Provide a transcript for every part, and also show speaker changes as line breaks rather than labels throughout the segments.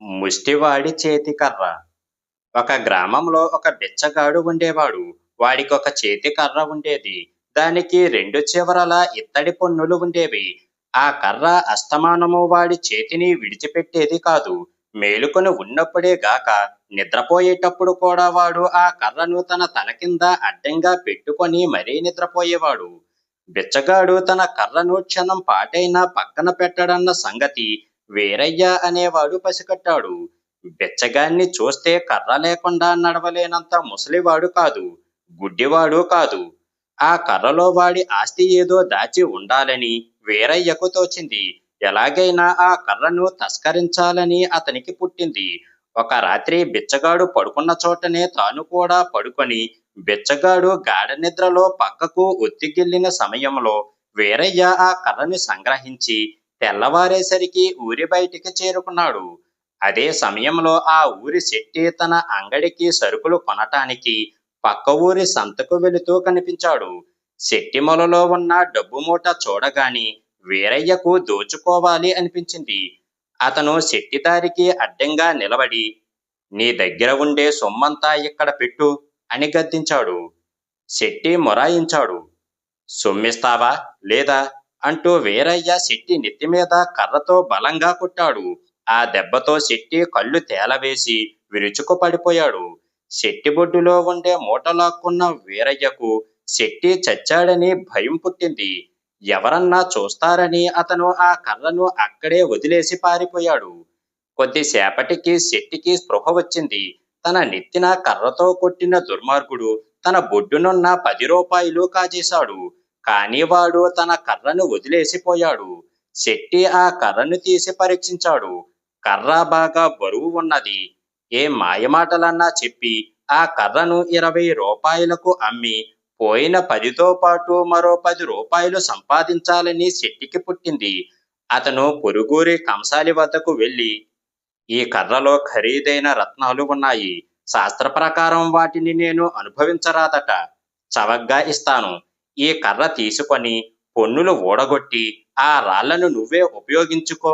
ముష్టివాడి చేతికర్ర. ఒక గ్రామంలో ఒక బిచ్చగాడు ఉండేవాడు. వాడికొక చేతికర్ర ఉండేది. దానికి రెండు చివరలా ఇత్తడి పన్నులు ఉండేవి. ఆ కర్ర అస్తమానము వాడి చేతిని విడిచిపెట్టేది కాదు. మేలుకొని ఉన్నప్పుడే గాక నిద్రపోయేటప్పుడు కూడా వాడు ఆ కర్రను తన తల కింద అడ్డంగా పెట్టుకొని మరీ నిద్రపోయేవాడు. బిచ్చగాడు తన కర్రను క్షణం పాటైనా పక్కన పెట్టడన్న సంగతి వీరయ్య అనేవాడు పసికట్టాడు. బిచ్చగాన్ని చూస్తే కర్ర లేకుండా నడవలేనంత ముసలివాడు కాదు, గుడ్డివాడు కాదు. ఆ కర్రలో వాడి ఆస్తి ఏదో దాచి ఉండాలని వీరయ్యకు తోచింది. ఎలాగైనా ఆ కర్రను తస్కరించాలని అతనికి పుట్టింది. ఒక రాత్రి బిచ్చగాడు పడుకున్న చోటనే తాను కూడా పడుకొని బిచ్చగాడు గాఢ నిద్రలో పక్కకు ఒత్తిగిల్లిన సమయంలో వీరయ్య ఆ కర్రను సంగ్రహించి తెల్లవారేసరికి ఊరి బయటికి చేరుకున్నాడు. అదే సమయంలో ఆ ఊరి శెట్టి తన అంగడికి సరుకులు కొనటానికి పక్క ఊరి సంతకు వెళుతూ కనిపించాడు. శెట్టి మొలలో ఉన్న డబ్బు మూట చూడగాని వీరయ్యకు దోచుకోవాలి అనిపించింది. అతను శెట్టి దారికి అడ్డంగా నిలబడి, నీ దగ్గర ఉండే సొమ్మంతా ఇక్కడ పెట్టు అని గద్దించాడు. శెట్టి మొరాయించాడు. సొమ్మిస్తావా లేదా అంటూ వీరయ్య శెట్టి నెత్తిమీద కర్రతో బలంగా కొట్టాడు. ఆ దెబ్బతో శెట్టి కళ్ళు తేలవేసి విరుచుకు పడిపోయాడు. శెట్టి బొడ్డులో ఉండే మూట లాక్కున్న వీరయ్యకు శెట్టి చచ్చాడని భయం పుట్టింది. ఎవరన్నా చూస్తారని అతను ఆ కర్రను అక్కడే వదిలేసి పారిపోయాడు. కొద్దిసేపటికి శెట్టికి స్పృహ వచ్చింది. తన నెత్తిన కర్రతో కొట్టిన దుర్మార్గుడు తన బొడ్డునున్న 10 రూపాయలు కాజేశాడు. కాని వాడు తన కర్రను వదిలేసిపోయాడు. శెట్టి ఆ కర్రను తీసి పరీక్షించాడు. కర్ర బాగా బరువు ఉన్నది. ఏ మాయమాటలన్నా చెప్పి ఆ కర్రను 20 రూపాయలకు అమ్మి పోయిన 10తో పాటు మరో 10 రూపాయలు సంపాదించాలని శెట్టికి పుట్టింది. అతను పొరుగురి కంసాలి వద్దకు వెళ్ళి, ఈ కర్రలో ఖరీదైన రత్నాలు ఉన్నాయి. శాస్త్ర ప్రకారం వాటిని నేను అనుభవించరాదట. చవగ్గా ఇస్తాను. ఈ కర్ర తీసుకొని పొన్నులు ఊడగొట్టి ఆ రాళ్లను నువ్వే ఉపయోగించుకో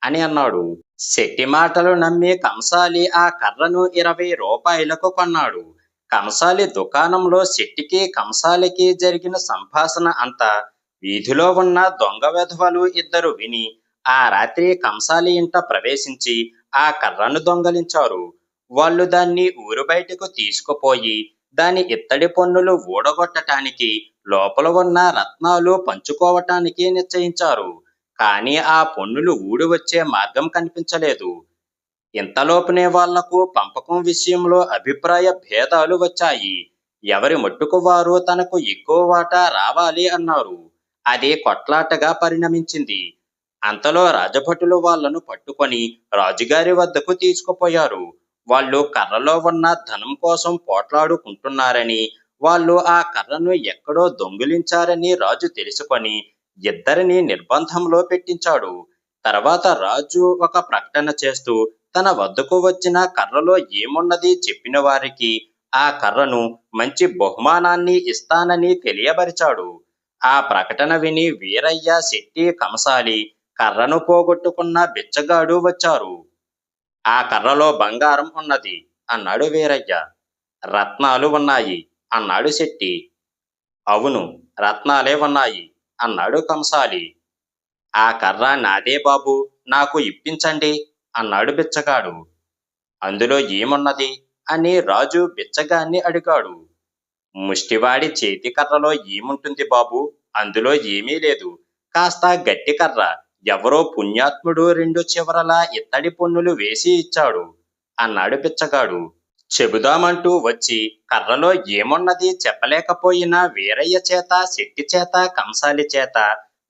అని అన్నాడు. శెట్టి మాటలు నమ్మి కంసాలి ఆ కర్రను 20 రూపాయలకు కొన్నాడు. కంసాలి దుకాణంలో శెట్టికి కంసాలికి జరిగిన సంభాషణ అంతా వీధిలో ఉన్న దొంగ వెధవలు ఇద్దరు విని ఆ రాత్రి కంసాలి ఇంట ప్రవేశించి ఆ కర్రను దొంగలించారు. వాళ్ళు దాన్ని ఊరు బయటకు తీసుకుపోయి దాని ఇత్తడి పన్నులు ఊడగొట్టటానికి లోపల ఉన్న రత్నాలు పంచుకోవటానికి నిశ్చయించారు. కానీ ఆ పన్నులు ఊడి వచ్చే మార్గం కనిపించలేదు. ఇంతలోపునే వాళ్లకు పంపకం విషయంలో అభిప్రాయ భేదాలు వచ్చాయి. ఎవరి మట్టుకు వారు తనకు ఎక్కువ వాటా రావాలి అన్నారు. అది కొట్లాటగా పరిణమించింది. అంతలో రాజభటులు వాళ్లను పట్టుకొని రాజుగారి వద్దకు తీసుకుపోయారు. వాళ్ళు కర్రలో ఉన్న ధనం కోసం పోట్లాడుకుంటున్నారని, వాళ్ళు ఆ కర్రను ఎక్కడో దొంగిలించారని రాజు తెలుసుకొని ఇద్దరిని నిర్బంధంలో పెట్టించాడు. తర్వాత రాజు ఒక ప్రకటన చేస్తూ తన వద్దకు వచ్చిన కర్రలో ఏమున్నది చెప్పిన వారికి ఆ కర్రను మంచి బహుమానాన్ని ఇస్తానని తెలియబరిచాడు. ఆ ప్రకటన విని వీరయ్య, శెట్టి, కంసాలి, కర్రను పోగొట్టుకున్న బిచ్చగాడు వచ్చారు. ఆ కర్రలో బంగారం ఉన్నది అన్నాడు వీరయ్య. రత్నాలు ఉన్నాయి అన్నాడు శెట్టి. అవును, రత్నాలే ఉన్నాయి అన్నాడు కంసాలి. ఆ కర్ర నాదే బాబు, నాకు ఇప్పించండి అన్నాడు బిచ్చగాడు. అందులో ఏమున్నది అని రాజు బిచ్చగాన్ని అడిగాడు. ముష్టివాడి చేతి కర్రలో ఏముంటుంది బాబు, అందులో ఏమీ లేదు. కాస్త గట్టి కర్ర. ఎవరో పుణ్యాత్ముడు రెండు చివరలా ఇత్తడి పన్నులు వేసి ఇచ్చాడు అన్నాడు బిచ్చగాడు. చెబుదామంటూ వచ్చి కర్రలో ఏమున్నది చెప్పలేకపోయిన వీరయ్య చేత, శెట్టి చేత, కంసాలి చేత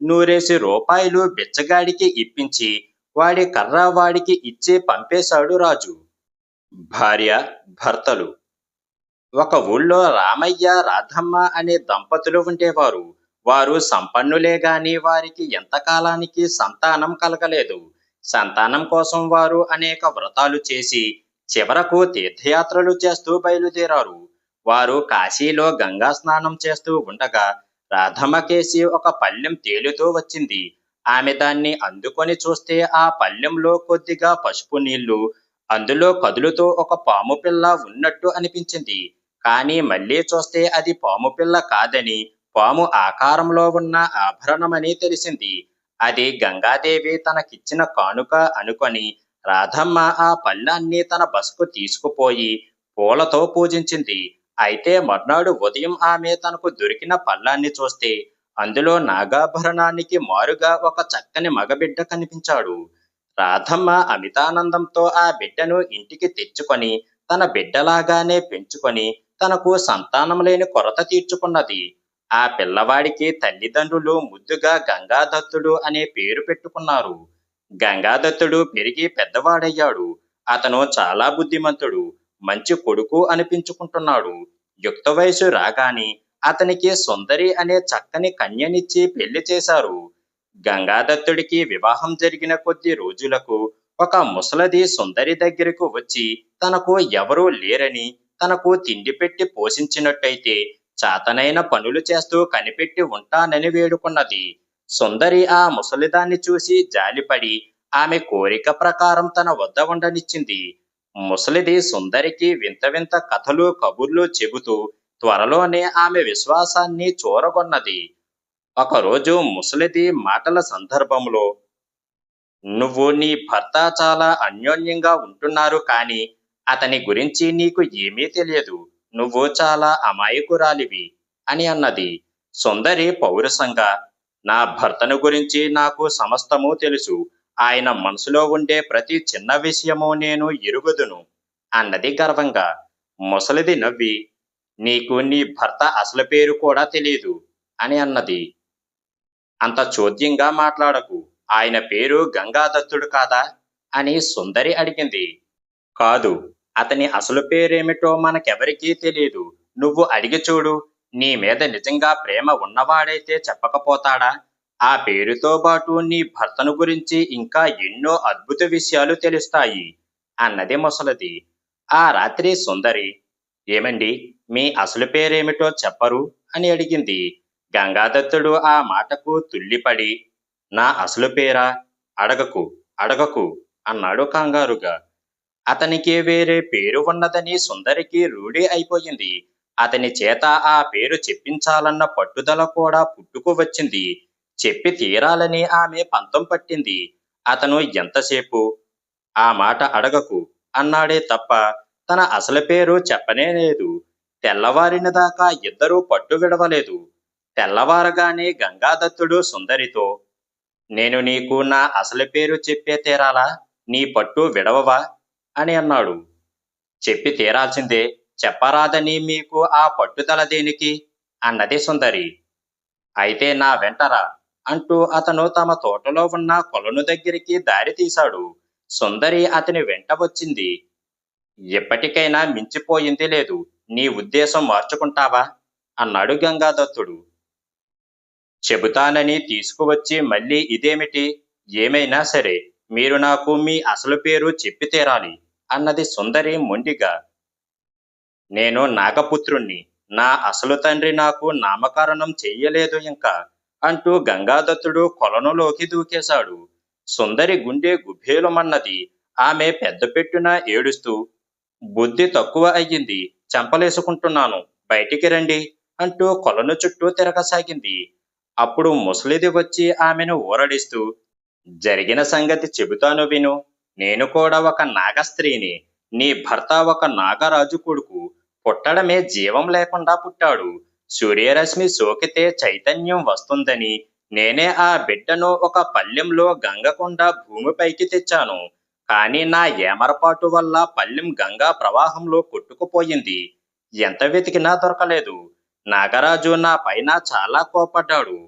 100 రూపాయలు బిచ్చగాడికి ఇప్పించి వాడి కర్ర వాడికి ఇచ్చి పంపేశాడు రాజు. భార్య భర్తలు. ఒక ఊళ్ళో రామయ్య, రాధమ్మ అనే దంపతులు ఉండేవారు. వారు సంపన్నులే గాని వారికి ఎంతకాలానికి సంతానం కలగలేదు. సంతానం కోసం వారు అనేక వ్రతాలు చేసి చివరకు తీర్థయాత్రలు చేస్తూ బయలుదేరారు. వారు కాశీలో గంగా స్నానం చేస్తూ ఉండగా రాధమ్మకేసి ఒక పళ్ళెం తేలుతూ వచ్చింది. ఆమె దాన్ని అందుకొని చూస్తే ఆ పళ్ళెంలో కొద్దిగా పసుపు నీళ్లు, అందులో కదులుతూ ఒక పాము పిల్ల ఉన్నట్టు అనిపించింది. కానీ మళ్ళీ చూస్తే అది పాము పిల్ల కాదని, పాము ఆకారంలో ఉన్న ఆభరణమని తెలిసింది. అది గంగాదేవి తనకిచ్చిన కానుక అనుకొని రాధమ్మ ఆ పళ్ళాన్ని తన బసకు తీసుకుపోయి పూలతో పూజించింది. అయితే మర్నాడు ఉదయం ఆమె తనకు దొరికిన పళ్ళాన్ని చూస్తే అందులో నాగాభరణానికి మారుగా ఒక చక్కని మగబిడ్డ కనిపించాడు. రాధమ్మ అమితానందంతో ఆ బిడ్డను ఇంటికి తెచ్చుకొని తన బిడ్డలాగానే పెంచుకొని తనకు సంతానం లేని కొరత తీర్చుకున్నది. ఆ పిల్లవాడికి తల్లిదండ్రులు ముద్దుగా గంగాదత్తుడు అనే పేరు పెట్టుకున్నారు. గంగాదత్తుడు పెరిగి పెద్దవాడయ్యాడు. అతను చాలా బుద్ధిమంతుడు, మంచి కొడుకు అనిపించుకుంటున్నాడు. యుక్త వయసు రాగానే అతనికి సుందరి అనే చక్కని కన్యనిచ్చి పెళ్లి చేశారు. గంగాదత్తుడికి వివాహం జరిగిన కొద్ది రోజులకు ఒక ముసలది సుందరి దగ్గరకు వచ్చి తనకు ఎవరూ లేరని, తనకు తిండి పెట్టి పోషించినట్టయితే చాతనైన పనులు చేస్తూ కనిపెట్టి ఉంటానని వేడుకున్నది. సుందరి ఆ ముసలిదాన్ని చూసి జాలిపడి ఆమె కోరిక ప్రకారం తన వద్ద ఉండనిచ్చింది. ముసలిది సుందరికి వింత వింత కథలు కబుర్లు చెబుతూ త్వరలోనే ఆమె విశ్వాసాన్ని చూరగొన్నది. ఒకరోజు ముసలిది మాటల సందర్భంలో, నువ్వు నీ భర్త చాలా అన్యోన్యంగా ఉంటున్నారు, కానీ అతని గురించి నీకు ఏమీ తెలియదు. నువ్వు చాలా అమాయకురాలివి అని అన్నది. సుందరి పౌరుషంగా, నా భర్తను గురించి నాకు సమస్తమూ తెలుసు. ఆయన మనసులో ఉండే ప్రతి చిన్న విషయము నేను ఎరుగుదును అన్నది గర్వంగా. ముసలిది నవ్వి, నీకు నీ భర్త అసలు పేరు కూడా తెలియదు అని అన్నది. అంత చోద్యంగా మాట్లాడకు. ఆయన పేరు గంగాదత్తుడు కాదా అని సుందరి అడిగింది. కాదు, అతని అసలు పేరేమిటో మనకెవరికీ తెలియదు. నువ్వు అడిగి చూడు. నీ మీద నిజంగా ప్రేమ ఉన్నవాడైతే చెప్పకపోతాడా? ఆ పేరుతో పాటు నీ భర్తను గురించి ఇంకా ఎన్నో అద్భుత విషయాలు తెలుస్తాయి అన్నది ముసలది. ఆ రాత్రి సుందరి, ఏమండి, మీ అసలు పేరేమిటో చెప్పరు అని అడిగింది. గంగాదత్తుడు ఆ మాటకు తుల్లిపడి, నా అసలు పేరా? అడగకు, అడగకు అన్నాడు కంగారుగా. అతనికి వేరే పేరు ఉన్నదని సుందరికి రూఢి అయిపోయింది. అతని చేత ఆ పేరు చెప్పించాలన్న పట్టుదల కూడా పుట్టుకు వచ్చింది. చెప్పి తీరాలని ఆమె పంతం పట్టింది. అతను ఎంతసేపు ఆ మాట అడగకు అన్నాడే తప్ప తన అసలు పేరు చెప్పనే లేదు. తెల్లవారిన దాకా ఇద్దరూ పట్టు విడవలేదు. తెల్లవారగానే గంగాదత్తుడు సుందరితో, నేను నీకు నా అసలు పేరు చెప్పే తీరాలా? నీ పట్టు విడవవా అని అన్నాడు. చెప్పి తీరాల్సిందే. చెప్పరాదని మీకు ఆ పట్టుదల దేనికి అన్నది సుందరి. అయితే నా వెంటరా అంటూ అతను తమ తోటలో ఉన్న కొలను దగ్గరికి దారి తీశాడు. సుందరి అతని వెంట వచ్చింది. ఎప్పటికైనా మించిపోయింది లేదు. నీ ఉద్దేశం మార్చుకుంటావా అన్నాడు గంగాదత్తుడు. చెబుతానని తీసుకువచ్చి మళ్ళీ ఇదేమిటి? ఏమైనా సరే మీరు నాకు మీ అసలు పేరు చెప్పి తీరాలి అన్నది సుందరి మొండిగా. నేను నాగపుత్రుణ్ణి. నా అసలు తండ్రి నాకు నామకరణం చెయ్యలేదు ఇంకా అంటూ గంగాదత్తుడు కొలనులోకి దూకేశాడు. సుందరి గుండె గుభేలుమన్నది. ఆమె పెద్ద పెట్టున ఏడుస్తూ, బుద్ధి తక్కువ అయ్యింది, చంపలేసుకుంటున్నాను, బయటికి రండి అంటూ కొలను చుట్టూ తిరగసాగింది. అప్పుడు ముసలిది వచ్చి ఆమెను ఊరడిస్తూ, జరిగిన సంగతి చెబుతాను విను. నేను కూడా ఒక నాగస్త్రీని. నీ భర్త ఒక నాగరాజు కొడుకు. పుట్టడమే జీవం లేకుండా పుట్టాడు. సూర్యరశ్మి సోకితే చైతన్యం వస్తుందని నేనే ఆ బిడ్డను ఒక పళ్ళెంలో గంగకుండా భూమిపైకి తెచ్చాను. కానీ నా ఏమరపాటు వల్ల పళ్ళెం గంగా ప్రవాహంలో కొట్టుకుపోయింది. ఎంత వెతికినా దొరకలేదు. నాగరాజు నా పైన చాలా కోపడ్డాడు.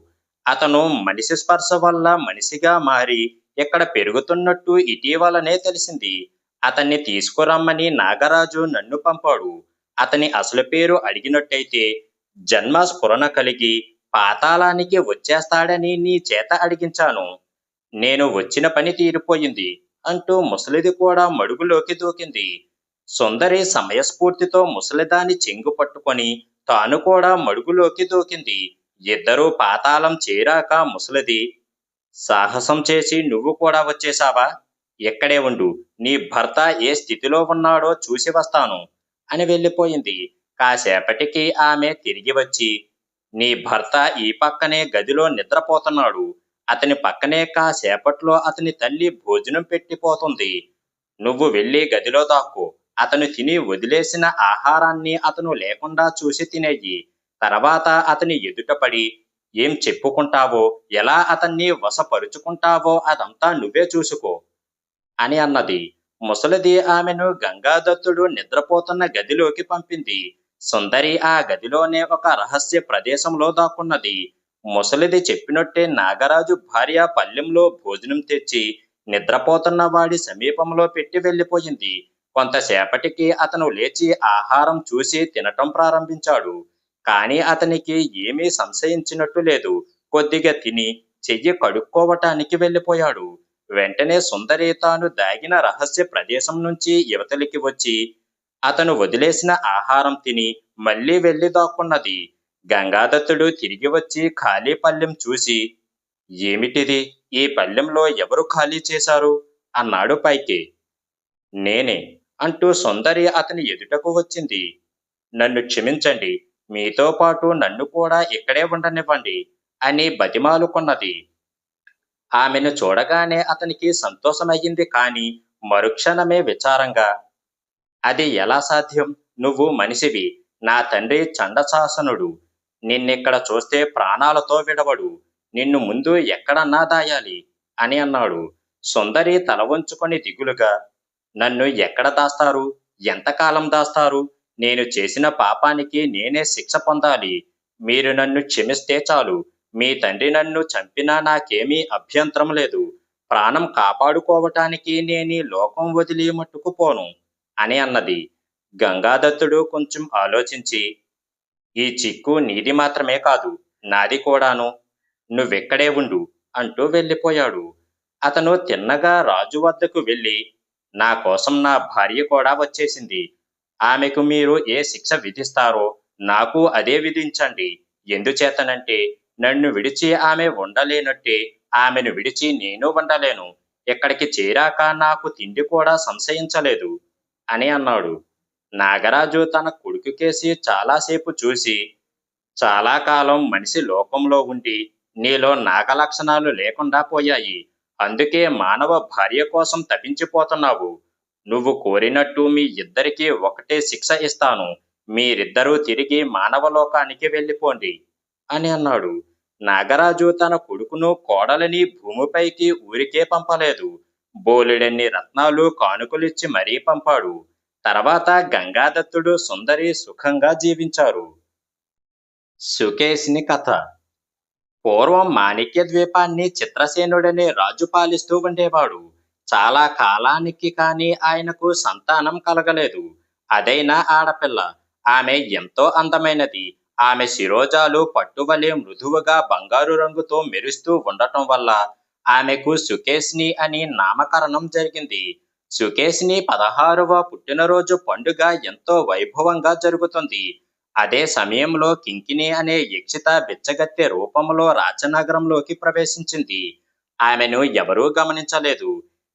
అతను మనిషి స్పర్శ వల్ల మనిషిగా మారి ఇక్కడ పెరుగుతున్నట్టు ఇటీవలనే తెలిసింది. అతన్ని తీసుకురమ్మని నాగరాజు నన్ను పంపాడు. అతని అసలు పేరు అడిగినట్టయితే జన్మ స్ఫురణ కలిగి పాతాళానికి వచ్చేస్తాడని నీ చేత అడిగించాను. నేను వచ్చిన పని తీరిపోయింది అంటూ ముసలిది కూడా మడుగులోకి దూకింది. సుందరి సమయస్ఫూర్తితో ముసలిదాన్ని చెంగు పట్టుకొని తాను కూడా మడుగులోకి దూకింది. ఇద్దరూ పాతాళం చేరాక ముసలిది, సాహసం చేసి నువ్వు కూడా వచ్చేశావా? ఇక్కడే ఉండు. నీ భర్త ఏ స్థితిలో ఉన్నాడో చూసి వస్తాను అని వెళ్ళిపోయింది. కాసేపటికి ఆమె తిరిగి వచ్చి, నీ భర్త ఈ పక్కనే గదిలో నిద్రపోతున్నాడు. అతని పక్కనే కాసేపట్లో అతని తల్లి భోజనం పెట్టిపోతుంది. నువ్వు వెళ్ళి గదిలో దాక్కో. అతను తిని వదిలేసిన ఆహారాన్ని అతను లేకుండా చూసి తినేయి. తర్వాత అతని ఎదుట పడి ఏం చెప్పుకుంటావో, ఎలా అతన్ని వశపరుచుకుంటావో అదంతా నువ్వే చూసుకో అని అన్నది. ముసలిది ఆమెను గంగాదత్తుడు నిద్రపోతున్న గదిలోకి పంపింది. సుందరి ఆ గదిలోనే ఒక రహస్య ప్రదేశంలో దాక్కున్నది. ముసలిది చెప్పినట్టే నాగరాజు భార్య పళ్ళెంలో భోజనం తెచ్చి నిద్రపోతున్న వాడి సమీపంలో పెట్టి వెళ్ళిపోయింది. కొంతసేపటికి అతను లేచి ఆహారం చూసి తినటం ప్రారంభించాడు. కానీ అతనికి ఏమీ సంశయించినట్టు లేదు. కొద్దిగా తిని చెయ్యి కడుక్కోవటానికి వెళ్ళిపోయాడు. వెంటనే సుందరి తాను దాగిన రహస్య ప్రదేశం నుంచి యువతలికి వచ్చి అతను వదిలేసిన ఆహారం తిని మళ్ళీ వెళ్లి దాక్కున్నది. గంగాదత్తుడు తిరిగి వచ్చి ఖాళీ పళ్ళెం చూసి, ఏమిటిది? ఈ పళ్ళెంలో ఎవరు ఖాళీ చేశారు అన్నాడు పైకి. నేనే అంటూ సుందరి అతని ఎదుటకు వచ్చింది. నన్ను క్షమించండి, మీతో పాటు నన్ను కూడా ఇక్కడే ఉండనివ్వండి అని బతిమాలుకున్నది. ఆమెను చూడగానే అతనికి సంతోషమయ్యింది. కాని మరుక్షణమే విచారంగా, అది ఎలా సాధ్యం? నువ్వు మనిషివి, నా తండ్రి చండశాసనుడు. నిన్నిక్కడ చూస్తే ప్రాణాలతో విడవడు. నిన్ను ముందు ఎక్కడన్నా దాయాలి అని అన్నాడు. సుందరి తల వంచుకొని దిగులుగా, నన్ను ఎక్కడ దాస్తారు? ఎంతకాలం దాస్తారు? నేను చేసిన పాపానికి నేనే శిక్ష పొందాలి. మీరు నన్ను క్షమిస్తే చాలు. మీ తండ్రి నన్ను చంపినా నాకేమీ అభ్యంతరం లేదు. ప్రాణం కాపాడుకోవటానికి నేనీ లోకం వదిలి మట్టుకు పోను అని అన్నది. గంగాదత్తుడు కొంచెం ఆలోచించి, ఈ చిక్కు నీది మాత్రమే కాదు, నాది కూడాను. నువ్వెక్కడే ఉండు అంటూ వెళ్ళిపోయాడు. అతను తిన్నగా రాజు వద్దకు వెళ్ళి, నా కోసం నా భార్య కూడా వచ్చేసింది. ఆమెకు మీరు ఏ శిక్ష విధిస్తారో నాకు అదే విధించండి. ఎందుచేతనంటే నన్ను విడిచి ఆమె ఉండలేనట్టే ఆమెను విడిచి నేను ఉండలేను. ఇక్కడికి చేరాక నాకు తిండి కూడా సంశయించలేదు అని అన్నాడు. నాగరాజు తన కొడుకు కేసి చాలాసేపు చూసి, చాలా కాలం మనిషి లోకంలో ఉండి నీలో నాగ లక్షణాలు లేకుండా పోయాయి. అందుకే మానవ భార్య కోసం తపించిపోతున్నావు. నువ్వు కోరినట్టు మీ ఇద్దరికీ ఒకటే శిక్ష ఇస్తాను. మీరిద్దరూ తిరిగి మానవలోకానికి వెళ్ళిపోండి అని అన్నాడు. నాగరాజు తన కొడుకును కోడలిని భూమిపైకి ఊరికే పంపలేదు. బోలెడన్ని రత్నాలు కానుకలిచ్చి మరీ పంపాడు. తర్వాత గంగాదత్తుడు సుందరి సుఖంగా జీవించారు. సుకేసిని కథ. పూర్వం మాణిక్య ద్వీపాన్ని చిత్రసేనుడనే రాజు పాలిస్తూ ఉండేవాడు. చాలా కాలానికి కాని ఆయనకు సంతానం కలగలేదు. అదైనా ఆడపిల్ల. ఆమె ఎంతో అందమైనది. ఆమె శిరోజాలు పట్టువలే మృదువుగా బంగారు రంగుతో మెరుస్తూ ఉండటం వల్ల ఆమెకు సుకేసిని అని నామకరణం జరిగింది. సుకేసిని 16వ పుట్టినరోజు పండుగ ఎంతో వైభవంగా జరుగుతుంది. అదే సమయంలో కింకిణి అనే యక్షిత బిచ్చగత్తె రూపంలో రాజనగరంలోకి ప్రవేశించింది. ఆమెను ఎవరూ గమనించలేదు.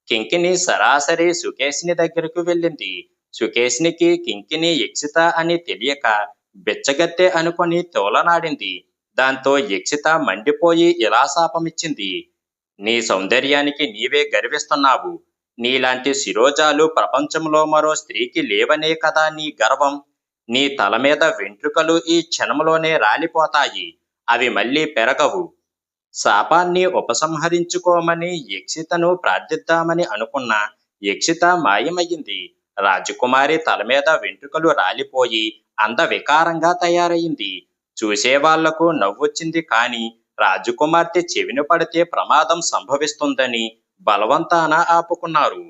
కింకిణి సరాసరి సుకేసిని దగ్గరకు వెళ్ళింది. సుకేసినికి కింకిణి యక్షిత అని తెలియక బిచ్చగత్తె అనుకొని తోలనాడింది. దాంతో యక్షిత మండిపోయి ఇలా శాపమిచ్చింది, నీ సౌందర్యానికి నీవే గర్విస్తున్నావు. నీలాంటి శిరోజాలు ప్రపంచంలో మరో స్త్రీకి లేవనే కదా నీ గర్వం. నీ తల మీద వెంట్రుకలు ఈ క్షణంలోనే రాలిపోతాయి. అవి మళ్ళీ పెరగవు. శాపాన్ని ఉపసంహరించుకోమని యక్షితను ప్రార్థిద్దామని అనుకున్న యక్షిత మాయమయ్యింది. రాజకుమారి తల మీద వెంట్రుకలు రాలిపోయి అందవికారంగా తయారయింది. చూసేవాళ్లకు నవ్వొచ్చింది. కాని రాజకుమార్తె చెవిన పడితే ప్రమాదం సంభవిస్తుందని బలవంతాన ఆపుకున్నారు.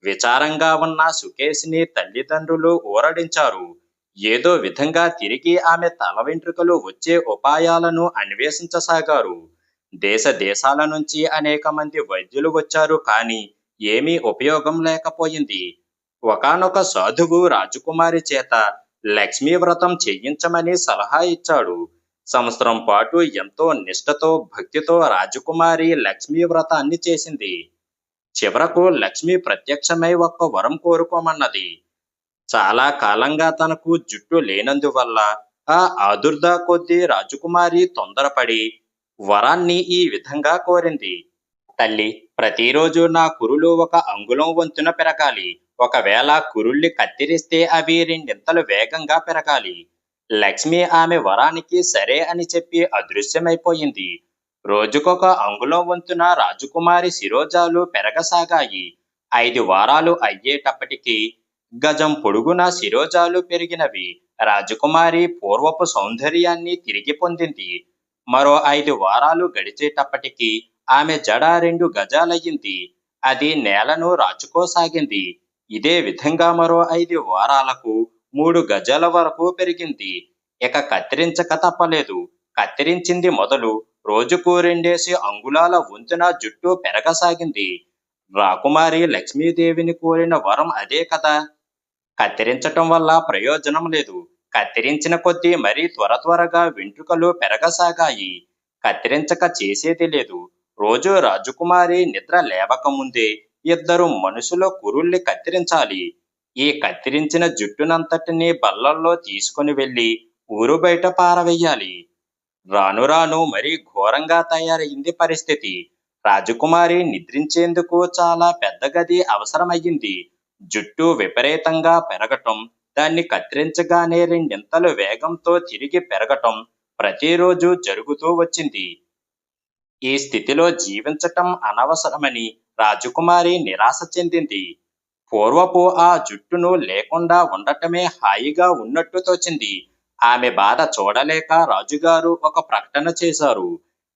విచారంగా ఉన్న సుకేసిని తల్లిదండ్రులు ఊరడించారు. ఏదో విధంగా తిరిగి ఆమె తల వెంట్రుకలు వచ్చే ఉపాయాలను అన్వేషించసాగారు. దేశ దేశాల నుంచి అనేక మంది వైద్యులు వచ్చారు. కాని ఏమీ ఉపయోగం లేకపోయింది. ఒకానొక సాధువు రాజకుమారి చేత లక్ష్మీ వ్రతం చేయించమని సలహా ఇచ్చాడు. సంవత్సరం పాటు ఎంతో నిష్ఠతో భక్తితో రాజకుమారి లక్ష్మీ వ్రతాన్ని చేసింది. చివరకు లక్ష్మి ప్రత్యక్షమై ఒక్క వరం కోరుకోమన్నది. చాలా కాలంగా తనకు జుట్టు లేనందువల్ల ఆ ఆదుర్దా కొద్దీ రాజకుమారి తొందరపడి వరాన్ని ఈ విధంగా కోరింది. తల్లి, ప్రతిరోజు నా కురులు ఒక అంగుళం వంతున పెరగాలి. ఒకవేళ కురుల్ని కత్తిరిస్తే అవి రెండింతలు వేగంగా పెరగాలి. లక్ష్మి ఆమె వరానికి సరే అని చెప్పి అదృశ్యమైపోయింది. రోజుకొక అంగుళం వంతున రాజకుమారి శిరోజాలు పెరగసాగాయి. 5 వారాలు అయ్యేటప్పటికి గజం పొడుగున శిరోజాలు పెరిగినవి. రాజకుమారి పూర్వపు సౌందర్యాన్ని తిరిగి పొందింది. మరో 5 వారాలు గడిచేటప్పటికి ఆమె జడ 2 గజాలయ్యింది. అది నేలను రాచుకోసాగింది. ఇదే విధంగా మరో 5 వారాలకు 3 గజాల వరకు పెరిగింది. ఇక కత్తిరించక తప్పలేదు. కత్తిరించింది మొదలు రోజుకు 2 అంగుళాల వంతున జుట్టు పెరగసాగింది. రాకుమారి లక్ష్మీదేవిని కోరిన వరం అదే కదా. కత్తిరించటం వల్ల ప్రయోజనం లేదు. కత్తిరించిన కొద్దీ మరీ త్వరగా వెంట్రుకలు పెరగసాగాయి. కత్తిరించక చేసేది లేదు. రోజు రాజకుమారి నిద్ర లేవకముందే 2 మనుషుల కురుల్ని కత్తిరించాలి. ఈ కత్తిరించిన జుట్టునంతటినీ బల్లల్లో తీసుకుని వెళ్లి ఊరు బయట పారవేయాలి. రాను రాను మరీ ఘోరంగా తయారయింది పరిస్థితి. రాజకుమారి నిద్రించేందుకు చాలా పెద్ద గది అవసరమయ్యింది. జుట్టు విపరీతంగా పెరగటం, దాన్ని కత్తిరించగానే రెండింతలు వేగంతో తిరిగి పెరగటం ప్రతిరోజు జరుగుతూ వచ్చింది. ఈ స్థితిలో జీవించటం అనవసరమని రాజకుమారి నిరాశ చెందింది. పూర్వపు ఆ జుట్టును లేకుండా ఉండటమే హాయిగా ఉన్నట్టు తోచింది. ఆమె బాధ చూడలేక రాజుగారు ఒక ప్రకటన చేశారు.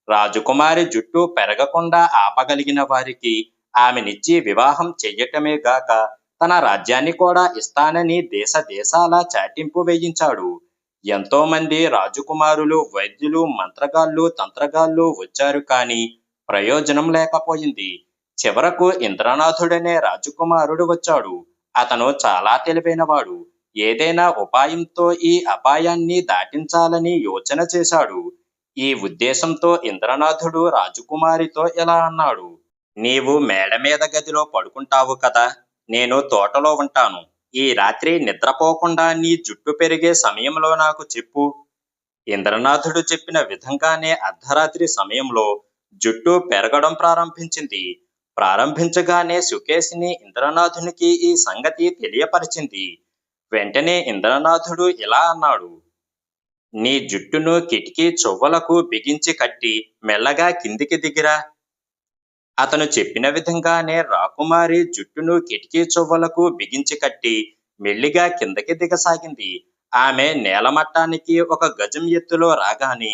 రాజకుమారి జుట్టు పెరగకుండా ఆపగలిగిన వారికి ఆమెనిచ్చి వివాహం చెయ్యటమే గాక తన రాజ్యాన్ని కూడా ఇస్తానని దేశ దేశాల చాటింపు వేయించాడు. ఎంతో మంది రాజకుమారులు, వైద్యులు, మంత్రగాళ్ళు, తంత్రగాళ్ళు వచ్చారు, కానీ ప్రయోజనం లేకపోయింది. చివరకు ఇంద్రనాథుడనే రాజకుమారుడు వచ్చాడు. అతను చాలా తెలివైనవాడు. ఏదైనా ఉపాయంతో ఈ అపాయాన్ని దాటించాలని యోచన చేశాడు. ఈ ఉద్దేశంతో ఇంద్రనాథుడు రాజకుమారితో ఇలా అన్నాడు: నీవు మేడ మీద గదిలో పడుకుంటావు కదా, నేను తోటలో ఉంటాను. ఈ రాత్రి నిద్రపోకుండా నీ జుట్టు పెరిగే సమయంలో నాకు చెప్పు. ఇంద్రనాథుడు చెప్పిన విధంగానే అర్ధరాత్రి సమయంలో జుట్టు పెరగడం ప్రారంభించింది. ప్రారంభించగానే సుకేశిని ఇంద్రనాథునికి ఈ సంగతి తెలియపరిచింది. వెంటనే ఇంద్రనాథుడు ఇలా అన్నాడు: నీ జుట్టును కిటికీ చువ్వలకు బిగించి కట్టి మెల్లగా కిందికి దిగిరా. అతను చెప్పిన విధంగానే రాకుమారి జుట్టును కిటికీ చువ్వలకు బిగించి కట్టి మెల్లిగా కిందకి దిగసాగింది. ఆమె నేలమట్టానికి 1 గజం ఎత్తులో రాగానే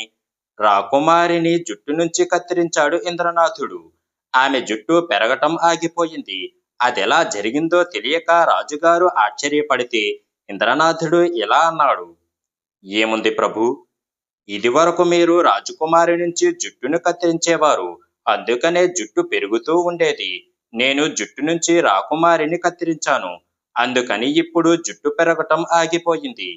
రాకుమారిని జుట్టు నుంచి కత్తిరించాడు ఇంద్రనాథుడు. ఆమె జుట్టు పెరగటం ఆగిపోయింది. అదెలా జరిగిందో తెలియక రాజుగారు ఆశ్చర్యపడితే ఇంద్రనాథుడు ఇలా అన్నాడు: ఏముంది ప్రభు, ఇదివరకు మీరు రాజకుమారి నుంచి జుట్టును కత్తిరించేవారు, అందుకనే జుట్టు పెరుగుతూ ఉండేది. నేను జుట్టు నుంచి రాకుమారిని కత్తిరించాను, అందుకని ఇప్పుడు జుట్టు పెరగటం ఆగిపోయింది.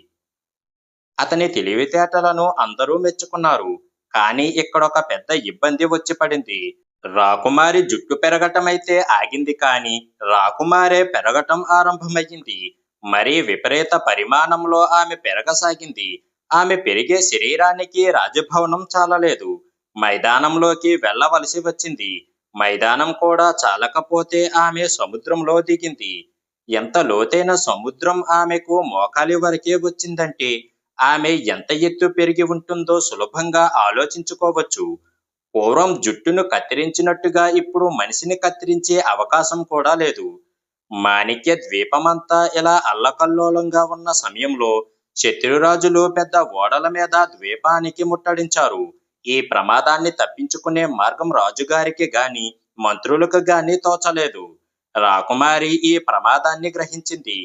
అతని తెలివితేటలను అందరూ మెచ్చుకున్నారు. కానీ ఇక్కడొక పెద్ద ఇబ్బంది వచ్చి పడింది. రాకుమారి జుట్టు పెరగటమైతే ఆగింది, కానీ రాకుమారే పెరగటం ఆరంభమయ్యింది. మరీ విపరీత పరిమాణంలో ఆమె పెరగసాగింది. ఆమె పెరిగే శరీరానికి రాజభవనం చాలలేదు. మైదానంలోకి వెళ్ళవలసి వచ్చింది. మైదానం కూడా చాలకపోతే ఆమె సముద్రంలో దిగింది. ఎంత లోతైన సముద్రం ఆమెకు మోకాలి వరకే వచ్చిందంటే ఆమె ఎంత ఎత్తు పెరిగి ఉంటుందో సులభంగా ఆలోచించుకోవచ్చు. పూర్వం జుట్టును కత్తిరించినట్టుగా ఇప్పుడు మనిషిని కత్తిరించే అవకాశం కూడా లేదు. మాణిక్య ద్వీపమంతా ఇలా అల్లకల్లోలంగా ఉన్న సమయంలో శత్రురాజులు పెద్ద ఓడల మీద ద్వీపానికి ముట్టడించారు. ఈ ప్రమాదాన్ని తప్పించుకునే మార్గం రాజుగారికి గాని మంత్రులకు గాని తోచలేదు. రాకుమారి ఈ ప్రమాదాన్ని గ్రహించింది.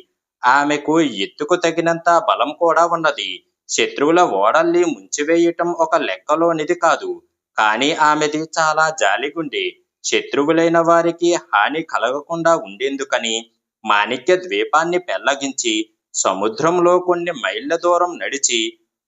ఆమెకు ఎత్తుకు తగినంత బలం కూడా ఉన్నది. శత్రువుల ఓడల్ని ముంచివేయటం ఒక లెక్కలోనిది కాదు. కానీ ఆమెది చాలా జాలిగుండె. శత్రువులైన వారికి హాని కలగకుండా ఉండేందుకని మాణిక్య ద్వీపాన్ని పెళ్లగించి సముద్రంలో కొన్ని మైళ్ళ దూరం నడిచి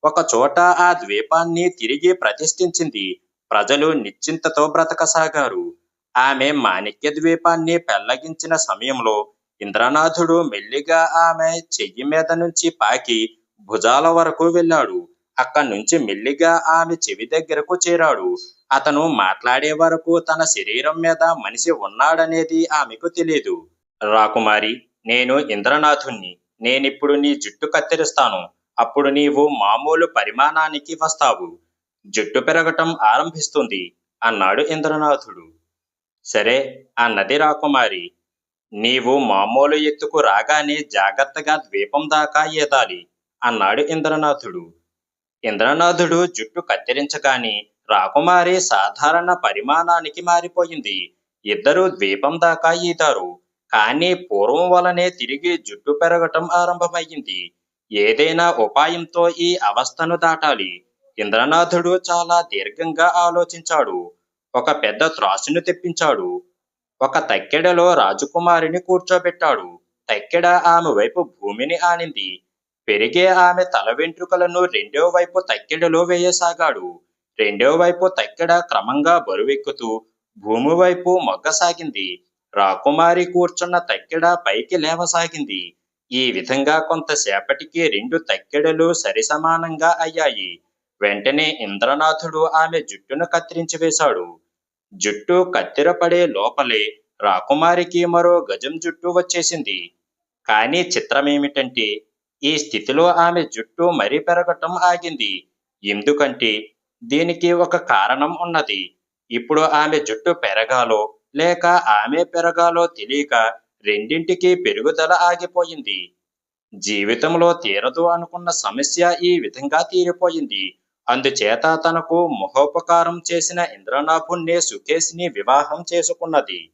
ఒక చోట ఆ ద్వీపాన్ని తిరిగి ప్రతిష్ఠించింది. ప్రజలు నిశ్చింతతో బ్రతకసాగారు. ఆమె మాణిక్య ద్వీపాన్ని పెళ్లగించిన సమయంలో ఇంద్రనాథుడు మెల్లిగా ఆమె చెయ్యి మీద నుంచి పాకి భుజాల వరకు వెళ్ళాడు. అక్కడి నుంచి మెల్లిగా ఆమె చెవి దగ్గరకు చేరాడు. అతను మాట్లాడే వరకు తన శరీరం మీద మనిషి ఉన్నాడనేది ఆమెకు తెలియదు. రాకుమారి, నేను ఇంద్రనాథుణ్ణి. నేనిప్పుడు నీ జుట్టు కత్తిరిస్తాను. అప్పుడు నీవు మామూలు పరిమాణానికి వస్తావు. జుట్టు పెరగటం ఆరంభిస్తుంది అన్నాడు ఇంద్రనాథుడు. సరే అన్నది రాకుమారి. నీవు మామూలు ఎత్తుకు రాగానే జాగ్రత్తగా ద్వీపం దాకా ఈదాలి అన్నాడు ఇంద్రనాథుడు. ఇంద్రనాథుడు జుట్టు కత్తిరించగానే రాకుమారి సాధారణ పరిమాణానికి మారిపోయింది. ఇద్దరూ ద్వీపం దాకా ఈదారు. కానీ పూర్వం వలనే తిరిగి జుట్టు పెరగటం ఆరంభమయ్యింది. ఏదైనా ఉపాయంతో ఈ అవస్థను దాటాలి. ఇంద్రనాథుడు చాలా దీర్ఘంగా ఆలోచించాడు. ఒక పెద్ద త్రాసును తెప్పించాడు. ఒక తక్కెడలో రాజకుమారిని కూర్చోబెట్టాడు. తక్కెడ ఆమె వైపు భూమిని ఆనింది. పెరిగే ఆమె తల వెంట్రుకలను రెండో వైపు తక్కెడలో వేయసాగాడు. రెండో వైపు తక్కెడ క్రమంగా బరువెక్కుతూ భూమి వైపు మొగ్గసాగింది. రాకుమారి కూర్చున్న తక్కెడ పైకి లేవసాగింది. ఈ విధంగా కొంతసేపటికి రెండు తక్కెడలు సరిసమానంగా అయ్యాయి. వెంటనే ఇంద్రనాథుడు ఆమె జుట్టును కత్తిరించి వేశాడు. జుట్టు కత్తిరపడే లోపలే రాకుమారికి మరో గజం జుట్టు వచ్చేసింది. కానీ చిత్రమేమిటంటే ఈ స్థితిలో ఆమె జుట్టు మరీ పెరగటం ఆగింది. ఎందుకంటే దీనికి ఒక కారణం ఉన్నది. ఇప్పుడు ఆమె జుట్టు పెరగాలో లేక ఆమె పెరగాలో తెలియక రెండింటికి పెరుగుదల ఆగిపోయింది. జీవితంలో తీరదు అనుకున్న సమస్య ఈ విధంగా తీరిపోయింది. అందుచేత తనకు మహోపకారం చేసిన ఇంద్రనాభుణ్ణి సుకేసిని వివాహం చేసుకున్నది.